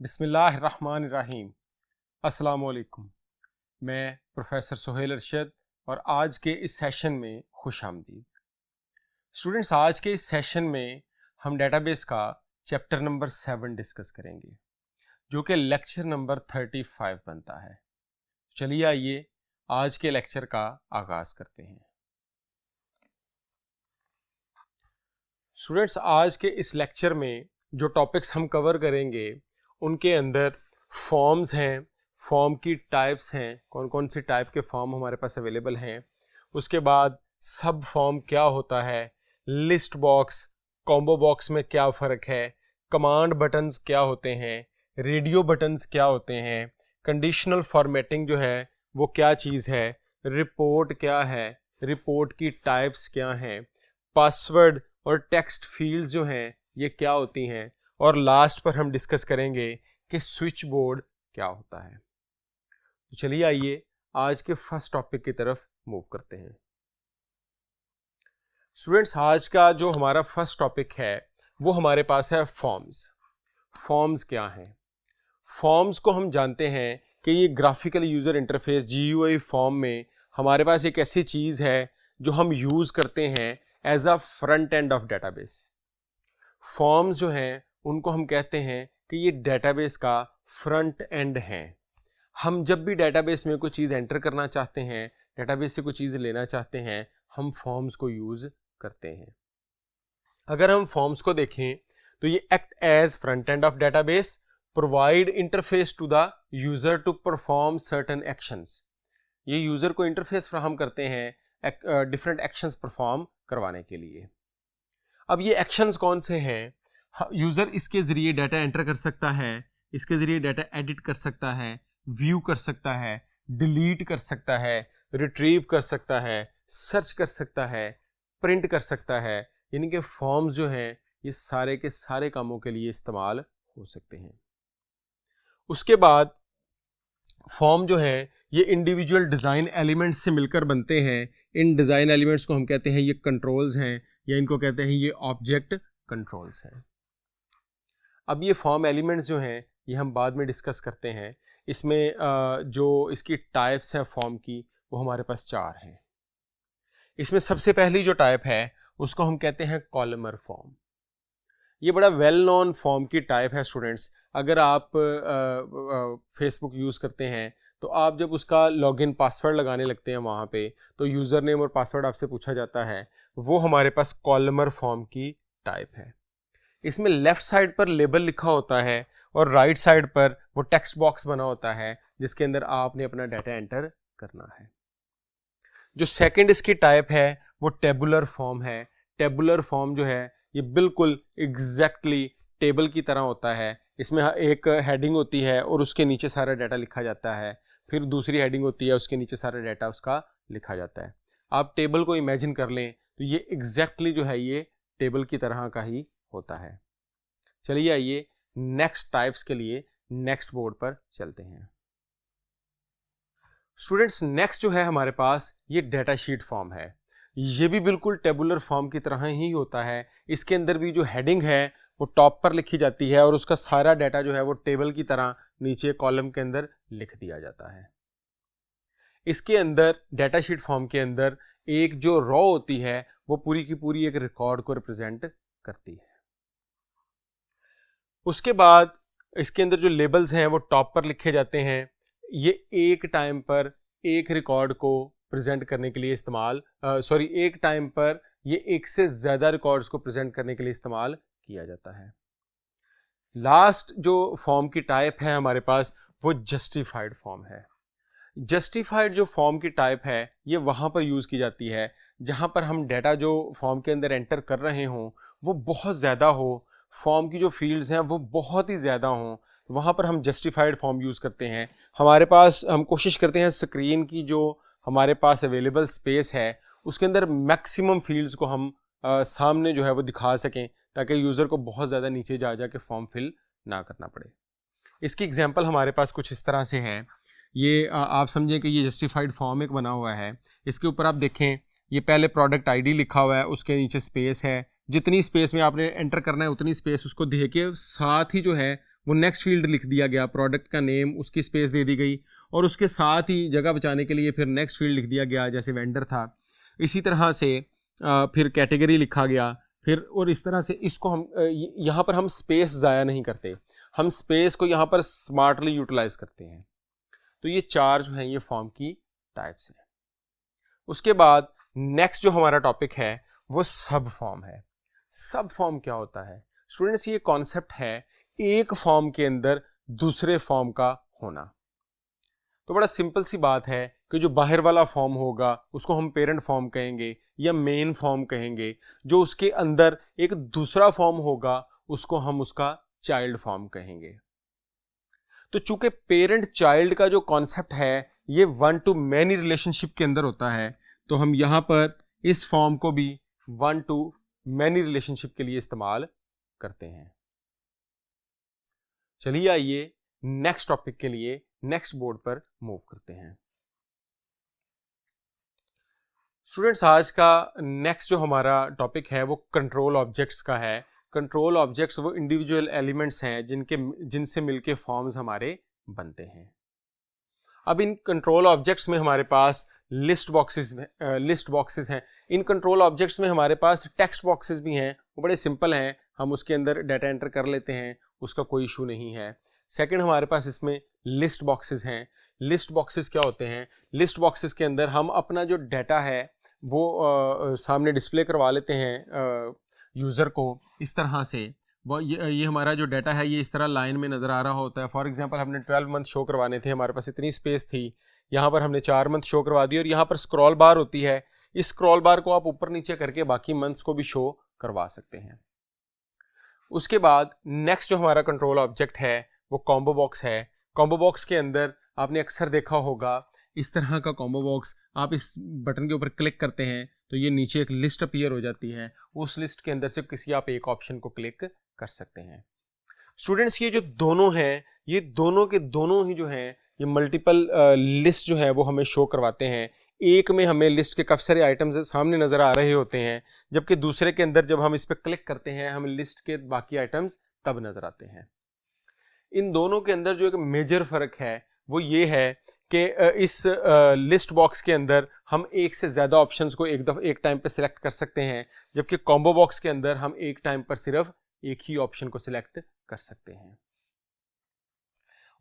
बिस्मिल्लाहिर्रहमानिर्रहीम। अस्सलाम वालेकुम। मैं प्रोफेसर सुहेल अरशद और आज के इस सेशन में खुश आमदीद। स्टूडेंट्स, आज के इस सेशन में हम डेटाबेस का चैप्टर नंबर 7 डिस्कस करेंगे, जो कि लेक्चर नंबर 35 बनता है। चलिए आइए आज के लेक्चर का आगाज करते हैं। स्टूडेंट्स, आज के इस लेक्चर में जो टॉपिक्स हम कवर करेंगे उनके अंदर फॉर्म्स हैं, फॉर्म की टाइप्स हैं, कौन कौन सी टाइप के फॉर्म हमारे पास अवेलेबल हैं, उसके बाद सब फॉर्म क्या होता है, लिस्ट बॉक्स, कॉम्बो बॉक्स में क्या फ़र्क है, कमांड बटन्स क्या होते हैं, रेडियो बटन्स क्या होते हैं, कंडीशनल फॉर्मेटिंग जो है वो क्या चीज़ है, रिपोर्ट क्या है, रिपोर्ट की टाइप्स क्या हैं, पासवर्ड और टेक्स्ट फील्ड्स जो हैं ये क्या होती हैं, और लास्ट पर हम डिस्कस करेंगे कि स्विच बोर्ड क्या होता है। तो चलिए आइए आज के फर्स्ट टॉपिक की तरफ मूव करते हैं। स्टूडेंट्स, आज का जो हमारा फर्स्ट टॉपिक है वो हमारे पास है फॉर्म्स। फॉर्म्स क्या हैं? फॉर्म्स को हम जानते हैं कि ये graphical user interface GUI form में हमारे पास एक ऐसी चीज़ है जो हम यूज़ करते हैं as a front end of database. Forms जो हैं उनको हम कहते हैं कि ये डेटाबेस का फ्रंट एंड है। हम जब भी डेटाबेस में कोई चीज़ एंटर करना चाहते हैं, डेटाबेस से कोई चीज़ लेना चाहते हैं, हम फॉर्म्स को यूज़ करते हैं। अगर हम फॉर्म्स को देखें तो ये act as front end of database, provide interface to the user to perform certain actions. ये यूज़र को इंटरफेस फ्राहम करते हैं डिफरेंट एक्शंस परफॉर्म करवाने के लिए। अब ये एक्शंस कौन से हैं? यूज़र इसके ज़रिए डाटा एंटर कर सकता है, इसके ज़रिए डाटा एडिट कर सकता है, व्यू कर सकता है, डिलीट कर सकता है, रिट्रीव कर सकता है, सर्च कर सकता है, प्रिंट कर सकता है। यानी कि फॉर्म्स जो हैं ये सारे के सारे कामों के लिए इस्तेमाल हो सकते हैं। उसके बाद फॉर्म जो है ये इंडिविजुअल डिज़ाइन एलिमेंट्स से मिलकर बनते हैं। इन डिज़ाइन एलिमेंट्स को हम कहते हैं ये कंट्रोल्स हैं, या इनको कहते हैं ये ऑब्जेक्ट कंट्रोल्स हैं। अब ये फॉर्म एलिमेंट्स जो हैं ये हम बाद में डिस्कस करते हैं। इसमें जो इसकी टाइप्स हैं फॉर्म की वो हमारे पास 4 हैं। इसमें सबसे पहली जो टाइप है उसको हम कहते हैं कॉलमर फॉर्म। ये बड़ा वेल नोन फॉर्म की टाइप है स्टूडेंट्स। अगर आप फेसबुक यूज़ करते हैं तो आप जब उसका लॉगिन पासवर्ड लगाने लगते हैं वहाँ पे, तो यूज़र नेम और पासवर्ड आपसे पूछा जाता है, वो हमारे पास कॉलमर फॉर्म की टाइप है। इसमें लेफ़्ट साइड पर लेबल लिखा होता है और राइट साइड पर वो टेक्स्ट बॉक्स बना होता है जिसके अंदर आपने अपना डाटा एंटर करना है। जो सेकंड इसकी टाइप है वो टेबुलर फॉर्म है। टेबुलर फॉर्म जो है ये बिल्कुल एग्जैक्टली टेबल की तरह होता है। इसमें एक हेडिंग होती है और उसके नीचे सारा डाटा लिखा जाता है, फिर दूसरी हेडिंग होती है उसके नीचे सारा डाटा उसका लिखा जाता है। आप टेबल को इमेजिन कर लें तो ये एग्जैक्टली जो है ये टेबल की तरह का ही होता है। चलिए आइए नेक्स्ट टाइप्स के लिए नेक्स्ट बोर्ड पर चलते हैं। स्टूडेंट्स, नेक्स्ट जो है हमारे पास ये डेटा शीट फॉर्म है। ये भी बिल्कुल टेबुलर फॉर्म की तरह ही होता है। इसके अंदर भी जो हेडिंग है वो टॉप पर लिखी जाती है और उसका सारा डाटा जो है वो टेबल की तरह नीचे कॉलम के अंदर लिख दिया जाता है। इसके अंदर डेटा शीट फॉर्म के अंदर एक जो रॉ होती है वो पूरी की पूरी एक रिकॉर्ड को रिप्रेजेंट करती है। उसके बाद इसके अंदर जो लेबल्स हैं वो टॉप पर लिखे जाते हैं। ये एक टाइम पर एक रिकॉर्ड को प्रेजेंट करने के लिए एक टाइम पर ये एक से ज़्यादा रिकॉर्ड्स को प्रेजेंट करने के लिए इस्तेमाल किया जाता है। लास्ट जो फॉर्म की टाइप है हमारे पास वो जस्टिफाइड फॉर्म है। जस्टिफाइड जो फॉर्म की टाइप है ये वहाँ पर यूज़ की जाती है जहाँ पर हम डाटा जो फॉर्म के अंदर एंटर कर रहे हों वो बहुत ज़्यादा हो, फॉर्म की जो फील्ड्स हैं वो बहुत ही ज़्यादा हों, वहाँ पर हम जस्टिफाइड फॉर्म यूज़ करते हैं। हमारे पास हम कोशिश करते हैं स्क्रीन की जो हमारे पास अवेलेबल स्पेस है उसके अंदर मैक्सिमम फील्ड्स को हम सामने जो है वो दिखा सकें ताकि यूज़र को बहुत ज़्यादा नीचे जा के फॉर्म फिल ना करना पड़े। इसकी एग्जांपल हमारे पास कुछ इस तरह से है। ये आप समझें कि ये जस्टिफाइड फॉर्म एक बना हुआ है। इसके ऊपर आप देखें ये पहले प्रोडक्ट आईडी लिखा हुआ है, उसके नीचे स्पेस है, जितनी स्पेस में आपने एंटर करना है उतनी स्पेस उसको दे के साथ ही जो है वो नेक्स्ट फील्ड लिख दिया गया, प्रोडक्ट का नेम, उसकी स्पेस दे दी गई, और उसके साथ ही जगह बचाने के लिए फिर नेक्स्ट फील्ड लिख दिया गया, जैसे वेंडर था। इसी तरह से फिर कैटेगरी लिखा गया, फिर और इस तरह से इसको हम यहाँ पर हम स्पेस ज़ाया नहीं करते, हम स्पेस को यहाँ पर स्मार्टली यूटिलाइज करते हैं। तो ये 4 जो हैं ये फॉर्म की टाइप्स हैं। उसके बाद नेक्स्ट जो हमारा टॉपिक है वो सब फॉर्म है। सब फॉर्म क्या होता है स्टूडेंट्स? ये कॉन्सेप्ट है एक फॉर्म के अंदर दूसरे फॉर्म का होना। तो बड़ा सिंपल सी बात है कि जो बाहर वाला फॉर्म होगा उसको हम पेरेंट फॉर्म कहेंगे या मेन फॉर्म कहेंगे, जो उसके अंदर एक दूसरा फॉर्म होगा उसको हम उसका चाइल्ड फॉर्म कहेंगे। तो चूंकि पेरेंट चाइल्ड का जो कॉन्सेप्ट है ये 1 to many रिलेशनशिप के अंदर होता है, तो हम यहां पर इस फॉर्म को भी 1 to many रिलेशनशिप के लिए इस्तेमाल करते हैं। चलिए आइए नेक्स्ट टॉपिक के लिए नेक्स्ट बोर्ड पर मूव करते हैं। स्टूडेंट्स आज का नेक्स्ट जो हमारा टॉपिक है वो कंट्रोल ऑब्जेक्ट्स का है। कंट्रोल ऑब्जेक्ट्स वो इंडिविजुअल एलिमेंट्स हैं जिनसे मिलके फॉर्म्स हमारे बनते हैं। अब इन कंट्रोल ऑब्जेक्ट्स में हमारे पास लिस्ट बॉक्सेस हैं। इन कंट्रोल ऑब्जेक्ट्स में हमारे पास टेक्स्ट बॉक्सेस भी हैं, वो बड़े सिंपल हैं, हम उसके अंदर डाटा एंटर कर लेते हैं, उसका कोई इशू नहीं है। सेकंड हमारे पास इसमें लिस्ट बॉक्सेस हैं। लिस्ट बॉक्सेस क्या होते हैं? लिस्ट बॉक्सेस के अंदर हम अपना जो डाटा है वो सामने डिस्प्ले करवा लेते हैं यूज़र को इस तरह से। वो ये हमारा जो डाटा है ये इस तरह लाइन में नज़र आ रहा होता है। फॉर एग्जांपल हमने 12 मंथ शो करवाने थे, हमारे पास इतनी स्पेस थी, यहाँ पर हमने 4 मंथ शो करवा दी और यहाँ पर स्क्रॉल बार होती है। इस स्क्रॉल बार को आप ऊपर नीचे करके बाकी मंथ्स को भी शो करवा सकते हैं। उसके बाद नेक्स्ट जो हमारा कंट्रोल ऑब्जेक्ट है वो कॉम्बो बॉक्स है। कॉम्बो बॉक्स के अंदर आपने अक्सर देखा होगा इस तरह का कॉम्बो बॉक्स, आप इस बटन के ऊपर क्लिक करते हैं तो ये नीचे एक लिस्ट अपीयर हो जाती है, उस लिस्ट के अंदर से किसी आप एक ऑप्शन को क्लिक कर सकते हैं। स्टूडेंट्स ये जो दोनों हैं ये दोनों के दोनों ही जो हैं ये मल्टीपल लिस्ट जो है वो हमें शो करवाते हैं। एक में हमें लिस्ट के काफ़ी सारे आइटम्स सामने नज़र आ रहे होते हैं, जबकि दूसरे के अंदर जब हम इस पर क्लिक करते हैं हमें लिस्ट के बाकी आइटम्स तब नज़र आते हैं। इन दोनों के अंदर जो एक मेजर फ़र्क है वो ये है कि इस लिस्ट बॉक्स के अंदर हम एक से ज़्यादा ऑप्शंस को एक टाइम पर सिलेक्ट कर सकते हैं, जबकि कॉम्बो बॉक्स के अंदर हम एक टाइम पर सिर्फ एक ही ऑप्शन को सिलेक्ट कर सकते हैं।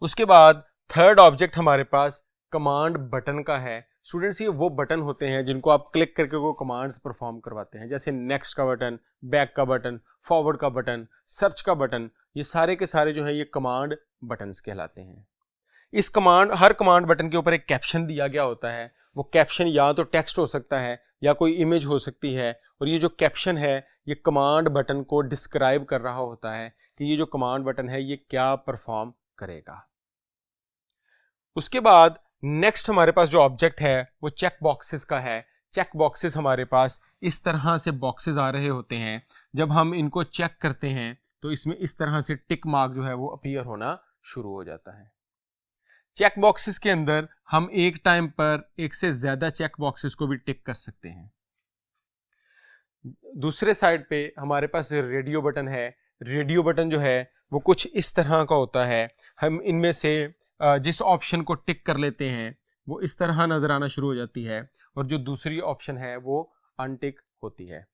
उसके बाद थर्ड ऑब्जेक्ट हमारे पास कमांड बटन का है। स्टूडेंट्स ये वो बटन होते हैं जिनको आप क्लिक करके वो कमांड्स परफॉर्म करवाते हैं, जैसे नेक्स्ट का बटन, बैक का बटन, फॉरवर्ड का बटन, सर्च का बटन, ये सारे के सारे जो हैं ये कमांड बटन्स कहलाते हैं। हर कमांड बटन के ऊपर एक कैप्शन दिया गया होता है। वो कैप्शन या तो टेक्स्ट हो सकता है या कोई इमेज हो सकती है, और ये जो कैप्शन है ये कमांड बटन को डिस्क्राइब कर रहा होता है कि ये जो कमांड बटन है ये क्या परफॉर्म करेगा। उसके बाद नेक्स्ट हमारे पास जो ऑब्जेक्ट है वो चेक बॉक्सेस का है। चेक बॉक्सेस हमारे पास इस तरह से बॉक्सेस आ रहे होते हैं, जब हम इनको चेक करते हैं तो इसमें इस तरह से टिक मार्क जो है वो अपीयर होना शुरू हो जाता है। चेक बॉक्सेस के अंदर हम एक टाइम पर एक से ज्यादा चेक बॉक्सेस को भी टिक कर सकते हैं। दूसरे साइड पे हमारे पास रेडियो बटन है। रेडियो बटन जो है वो कुछ इस तरह का होता है, हम इनमें से जिस ऑप्शन को टिक कर लेते हैं वो इस तरह नजर आना शुरू हो जाती है, और जो दूसरी ऑप्शन है वो अनटिक होती है।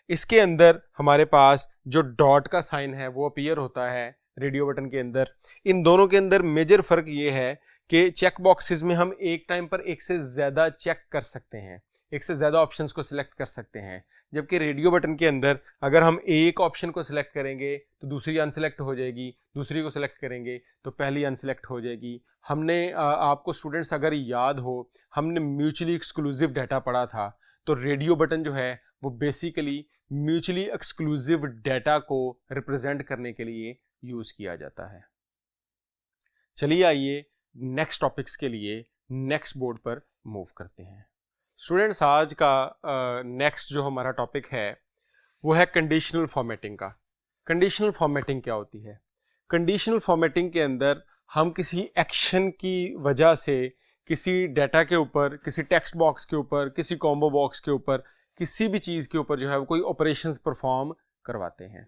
इसके अंदर हमारे पास जो डॉट का साइन है वो अपीयर होता है रेडियो बटन के अंदर। इन दोनों के अंदर मेजर फर्क ये है कि चेक बॉक्सेस में हम एक टाइम पर एक से ज़्यादा चेक कर सकते हैं, एक से ज़्यादा ऑप्शंस को सिलेक्ट कर सकते हैं, जबकि रेडियो बटन के अंदर अगर हम एक ऑप्शन को सिलेक्ट करेंगे तो दूसरी अनसिलेक्ट हो जाएगी, दूसरी को सिलेक्ट करेंगे तो पहली अनसिलेक्ट हो जाएगी। हमने आपको स्टूडेंट्स अगर याद हो हमने म्यूचुअली एक्सक्लूसिव डाटा पढ़ा था, तो रेडियो बटन जो है वो बेसिकली म्यूचुअली एक्सक्लूसिव डाटा को रिप्रेजेंट करने के लिए यूज़ किया जाता है। चलिए आइए नेक्स्ट टॉपिक्स के लिए नेक्स्ट बोर्ड पर मूव करते हैं। स्टूडेंट्स आज का नेक्स्ट जो हमारा टॉपिक है वो है कंडीशनल फॉर्मेटिंग का। कंडीशनल फॉर्मेटिंग क्या होती है? कंडीशनल फॉर्मेटिंग के अंदर हम किसी एक्शन की वजह से किसी डाटा के ऊपर, किसी टेक्स्ट बॉक्स के ऊपर, किसी कॉम्बो बॉक्स के ऊपर, किसी भी चीज़ के ऊपर जो है वो कोई ऑपरेशंस परफॉर्म करवाते हैं।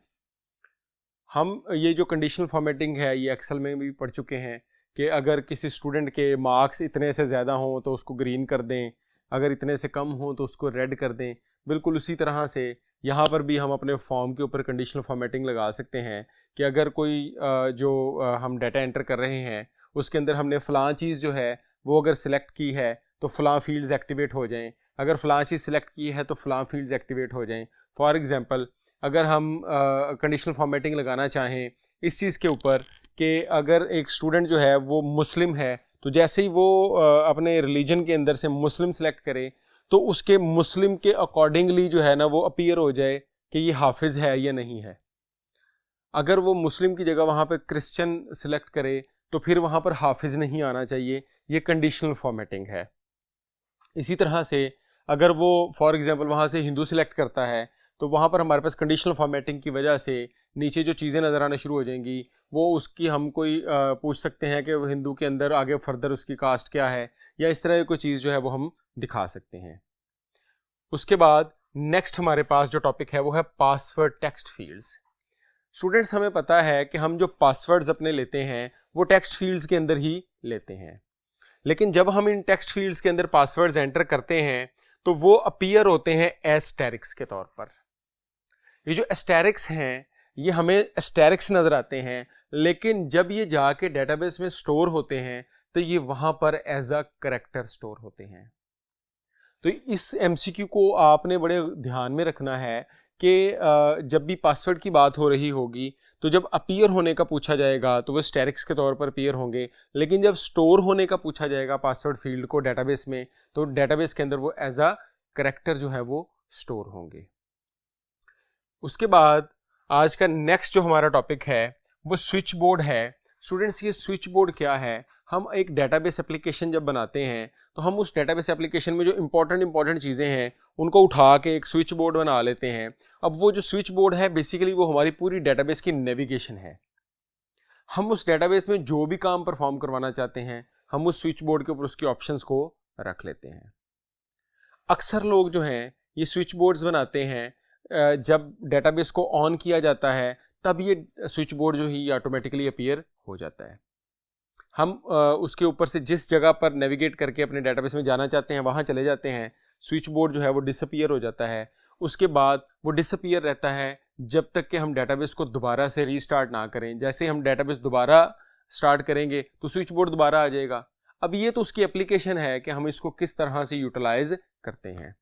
हम ये जो कंडीशनल फॉर्मेटिंग है ये एक्सेल में भी पढ़ चुके हैं कि अगर किसी स्टूडेंट के मार्क्स इतने से ज़्यादा हों तो उसको ग्रीन कर दें, अगर इतने से कम हों तो उसको रेड कर दें। बिल्कुल उसी तरह से यहाँ पर भी हम अपने फॉर्म के ऊपर कंडीशनल फॉर्मेटिंग लगा सकते हैं कि अगर कोई हम डाटा एंटर कर रहे हैं उसके अंदर हमने फ़लाँ चीज़ जो है वो अगर सिलेक्ट की है तो फ़लाँ फील्ड्स एक्टिवेट हो जाएं, अगर फ़लाँ चीज़ सिलेक्ट की है तो फ़लाँ फील्ड्स एक्टिवेट हो जाएं। फॉर एग्ज़ाम्पल अगर हम कंडीशनल फॉर्मेटिंग लगाना चाहें इस चीज़ के ऊपर कि अगर एक स्टूडेंट जो है वो मुस्लिम है तो जैसे ही वो अपने रिलीजन के अंदर से मुस्लिम सेलेक्ट करे तो उसके मुस्लिम के अकॉर्डिंगली जो है ना वो अपीयर हो जाए कि ये हाफिज़ है या नहीं है। अगर वो मुस्लिम की जगह वहाँ पे क्रिश्चियन सेलेक्ट करे तो फिर वहाँ पर हाफिज़ नहीं आना चाहिए। ये कंडीशनल फॉर्मेटिंग है। इसी तरह से अगर वो फॉर एग्जांपल वहाँ से हिंदू सेलेक्ट करता है तो वहाँ पर हमारे पास कंडीशनल फॉर्मेटिंग की वजह से नीचे जो चीज़ें नज़र आना शुरू हो जाएंगी वो उसकी हम कोई पूछ सकते हैं कि वो हिंदू के अंदर आगे फर्दर उसकी कास्ट क्या है या इस तरह की कोई चीज़ जो है वो हम दिखा सकते हैं। उसके बाद नेक्स्ट हमारे पास जो टॉपिक है वो है पासवर्ड टेक्स्ट फील्ड्स। स्टूडेंट्स हमें पता है कि हम जो पासवर्ड्स अपने लेते हैं वो टेक्स्ट फील्ड्स के अंदर ही लेते हैं, लेकिन जब हम इन टेक्स्ट फील्ड्स के अंदर पासवर्ड्स एंटर करते हैं तो वो अपीयर होते हैं एस्टेरिक्स के तौर पर। ये जो एस्टेरिक्स हैं ये हमें एस्टेरिक्स नज़र आते हैं, लेकिन जब ये जाके डेटाबेस में स्टोर होते हैं तो ये वहाँ पर एज अ करैक्टर स्टोर होते हैं। तो इस एमसीक्यू को आपने बड़े ध्यान में रखना है कि जब भी पासवर्ड की बात हो रही होगी तो जब अपीयर होने का पूछा जाएगा तो वो एस्टेरिक्स के तौर पर अपीयर होंगे, लेकिन जब स्टोर होने का पूछा जाएगा पासवर्ड फील्ड को डेटाबेस में तो डेटाबेस के अंदर वो एज अ करैक्टर जो है वो स्टोर होंगे। उसके बाद आज का नेक्स्ट जो हमारा टॉपिक है वो स्विच बोर्ड है। स्टूडेंट्स ये स्विच बोर्ड क्या है? हम एक डेटाबेस एप्लीकेशन जब बनाते हैं तो हम उस डेटाबेस एप्लीकेशन में जो इंपॉर्टेंट चीज़ें हैं उनको उठा के एक स्विच बोर्ड बना लेते हैं। अब वो जो स्विच बोर्ड है बेसिकली वो हमारी पूरी डेटाबेस की नेविगेशन है। हम उस डेटाबेस में जो भी काम परफॉर्म करवाना चाहते हैं हम उस स्विच बोर्ड के ऊपर उसके ऑप्शंस को रख लेते हैं। अक्सर लोग जो हैं ये स्विच बोर्ड्स बनाते हैं जब डेटाबेस को ऑन किया जाता है तब ये स्विच बोर्ड जो ही ऑटोमेटिकली अपीयर हो जाता है। हम उसके ऊपर से जिस जगह पर नेविगेट करके अपने डेटाबेस में जाना चाहते हैं वहाँ चले जाते हैं, स्विच बोर्ड जो है वो डिसअपीयर हो जाता है। उसके बाद वो डिसअपीयर रहता है जब तक कि हम डेटाबेस को दोबारा से रीस्टार्ट ना करें। जैसे ही हम डेटाबेस दोबारा स्टार्ट करेंगे तो स्विच बोर्ड दोबारा आ जाएगा। अब ये तो उसकी एप्लीकेशन है कि हम इसको किस तरह से यूटिलाइज करते हैं।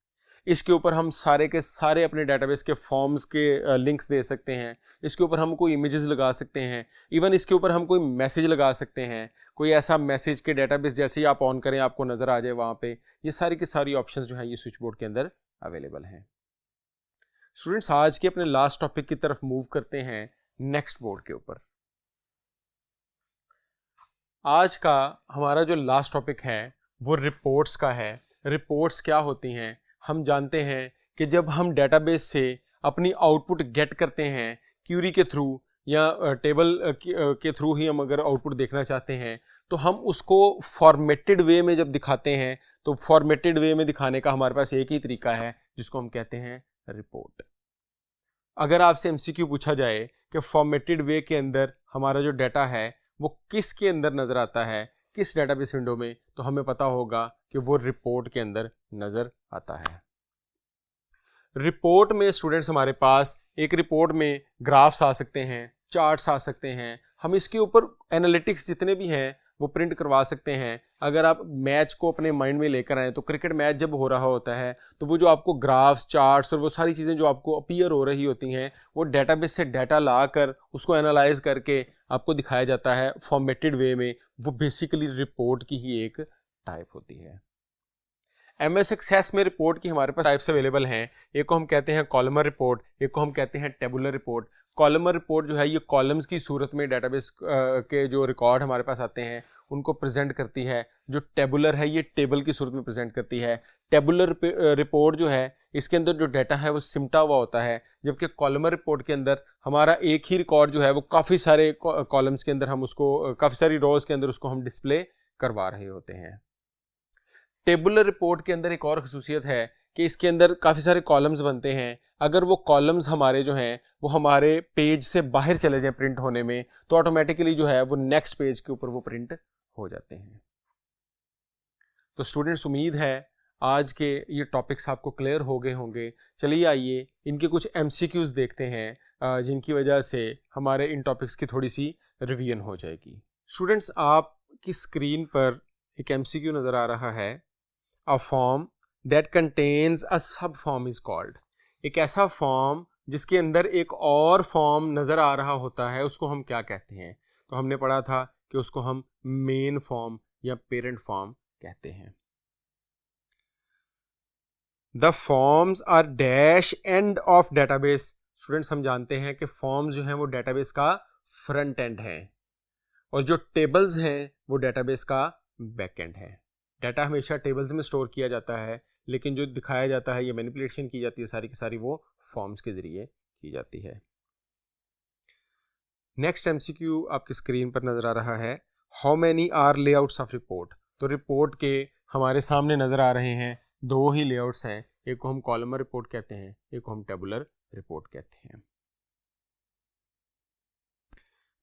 इसके ऊपर हम सारे के सारे अपने डेटाबेस के फॉर्म्स के लिंक्स दे सकते हैं, इसके ऊपर हम कोई इमेजेस लगा सकते हैं, इवन इसके ऊपर हम कोई मैसेज लगा सकते हैं, कोई ऐसा मैसेज के डेटाबेस जैसे ही आप ऑन करें आपको नज़र आ जाए वहाँ पे। ये सारी की सारी ऑप्शंस जो हैं ये स्विच बोर्ड के अंदर अवेलेबल हैं। स्टूडेंट्स आज के अपने लास्ट टॉपिक की तरफ मूव करते हैं नेक्स्ट बोर्ड के ऊपर। आज का हमारा जो लास्ट टॉपिक है वो रिपोर्ट्स का है। रिपोर्ट्स क्या होती हैं? हम जानते हैं कि जब हम डेटाबेस से अपनी आउटपुट गेट करते हैं क्यूरी के थ्रू या टेबल के थ्रू ही हम अगर आउटपुट देखना चाहते हैं तो हम उसको फॉर्मेटेड वे में जब दिखाते हैं तो फॉर्मेटेड वे में दिखाने का हमारे पास एक ही तरीका है जिसको हम कहते हैं रिपोर्ट। अगर आपसे एमसीक्यू पूछा जाए कि फॉर्मेटेड वे के अंदर हमारा जो डाटा है वो किसके अंदर नज़र आता है, किस डेटाबेस विंडो में, तो हमें पता होगा कि वो रिपोर्ट के अंदर नज़र आता है। रिपोर्ट में स्टूडेंट्स हमारे पास एक रिपोर्ट में ग्राफ्स आ सकते हैं, चार्ट्स आ सकते हैं, हम इसके ऊपर एनालिटिक्स जितने भी हैं वो प्रिंट करवा सकते हैं। अगर आप मैच को अपने माइंड में लेकर आएँ तो क्रिकेट मैच जब हो रहा होता है तो वो जो आपको ग्राफ्स, चार्ट्स और वो सारी चीज़ें जो आपको अपीयर हो रही होती हैं वो डेटाबेस से डाटा ला कर उसको एनालाइज करके आपको दिखाया जाता है फॉर्मेटेड वे में। वो बेसिकली रिपोर्ट की ही एक टाइप होती है। एमएस एक्सेस में रिपोर्ट की हमारे पास टाइप्स अवेलेबल हैं। एक को हम कहते हैं कॉलमर रिपोर्ट, एक को हम कहते हैं टेबुलर रिपोर्ट। कॉलमर रिपोर्ट जो है ये कॉलम्स की सूरत में डेटाबेस के जो रिकॉर्ड हमारे पास आते हैं उनको प्रेजेंट करती है। जो टेबुलर है ये टेबल की सूरत में प्रेजेंट करती है। टेबुलर रिपोर्ट जो है इसके अंदर जो डाटा है वो सिमटा हुआ होता है, जबकि कॉलमर रिपोर्ट के अंदर हमारा एक ही रिकॉर्ड जो है वो काफ़ी सारे कॉलम्स के अंदर हम उसको, काफ़ी सारी रोज के अंदर उसको हम डिस्प्ले करवा रहे होते हैं। टेबुलर रिपोर्ट के अंदर एक और खसूसियत है कि इसके अंदर काफ़ी सारे कॉलम्स बनते हैं। अगर वो कॉलम्स हमारे जो हैं वो हमारे पेज से बाहर चले जाएं प्रिंट होने में, तो ऑटोमेटिकली जो है वो नेक्स्ट पेज के ऊपर वो प्रिंट हो जाते हैं। तो स्टूडेंट्स, उम्मीद है आज के ये टॉपिक्स आपको क्लियर हो गए होंगे। चलिए आइए इनके कुछ MCQs देखते हैं जिनकी वजह से हमारे इन टॉपिक्स की थोड़ी सी रिवीजन हो जाएगी। स्टूडेंट्स, आपकी स्क्रीन पर एक MCQ नज़र आ रहा है। A form that contains a सब फॉर्म इज कॉल्ड। एक ऐसा फॉर्म जिसके अंदर एक और फॉर्म नज़र आ रहा होता है उसको हम क्या कहते हैं? तो हमने पढ़ा था कि उसको हम मेन फॉर्म या पेरेंट फॉर्म कहते हैं। The forms are dash end of database. Students, हम जानते हैं कि फॉर्म्स जो हैं वो डेटाबेस का फ्रंट एंड है और जो टेबल्स हैं वो डेटाबेस का बैक एंड है। डाटा हमेशा टेबल्स में स्टोर किया जाता है, लेकिन जो दिखाया जाता है, ये मैनिपुलेशन की जाती है सारी की सारी, वो फॉर्म्स के जरिए की जाती है। नेक्स्ट MCQ आपकी स्क्रीन पर नजर आ रहा है। How many are layouts of report. तो रिपोर्ट के हमारे सामने नजर आ रहे हैं दो ही लेआउट्स हैं, एक को हम कॉलमर रिपोर्ट कहते हैं, एक को हम टेबुलर रिपोर्ट कहते हैं।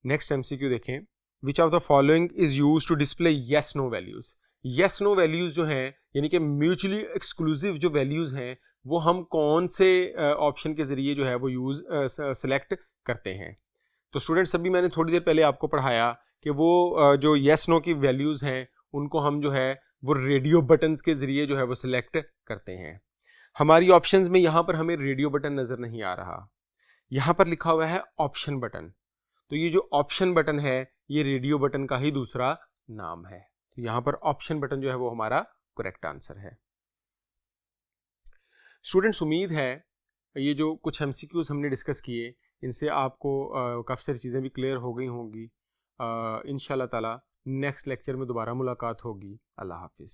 नेक्स्ट MCQ देखें। Which of the following is use to display yes no values. Yes no values जो हैं, यानी कि म्यूचुअली एक्सक्लूसिव जो वैल्यूज हैं, वो हम कौन से ऑप्शन के जरिए जो है वो यूज सेलेक्ट करते हैं? तो स्टूडेंट्स, अभी मैंने थोड़ी देर पहले आपको पढ़ाया कि वो जो येस नो की वैल्यूज हैं उनको हम जो है वो रेडियो बटन्स के जरिए जो है वो सिलेक्ट करते हैं। हमारी ऑप्शंस में यहाँ पर हमें रेडियो बटन नजर नहीं आ रहा, यहाँ पर लिखा हुआ है ऑप्शन बटन। तो ये जो ऑप्शन बटन है ये रेडियो बटन का ही दूसरा नाम है। तो यहाँ पर ऑप्शन बटन जो है वो हमारा करेक्ट आंसर है। स्टूडेंट्स, उम्मीद है ये जो कुछ MCQs हमने डिस्कस किए इनसे आपको काफ़ी सारी चीज़ें भी क्लियर हो गई होंगी। इंशाल्लाह ताला नेक्स्ट लेक्चर में दोबारा मुलाकात होगी। अल्लाह हाफिज़।